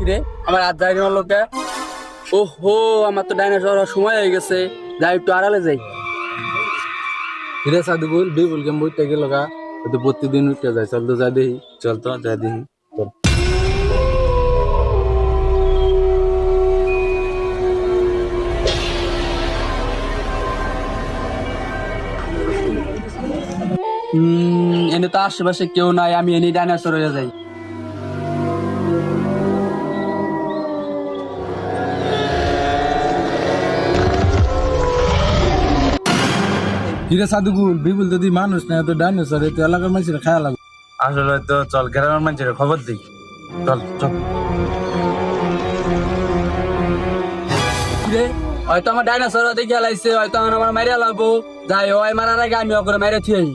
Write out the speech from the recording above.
কিরে আমার হাত যাই না লোকে। ওহো আমার তো ডাইনোসর সময় হয়ে গেছে, যাই একটু আড়ালে যাই। হিরে সাদুগুল বিপুল কেম বইতে গেল গা, তো প্রতিদিন উঠে যায়। চল তো যা দেখি, চল তো যা দেখি। চল। এনে তো আশেপাশে কেউ নাই, আমি এনে ডাইনোসর হয়ে যাই। হিরে সাদুগুল বিপুল যদি মানুষ না তো ডাইনোসর তো এলাকার মানুষের খায়া লাগবে। আসলে তো চল গ্রামের মানুষের খবর দিই। চল চল। কিরে হয়তো আমার ডাইনোসর দেখে লাইছে, হয়তো আমার মাইরা লাগবো। যাই হয় মারার আগে আমি ওকে মাইরা থুই।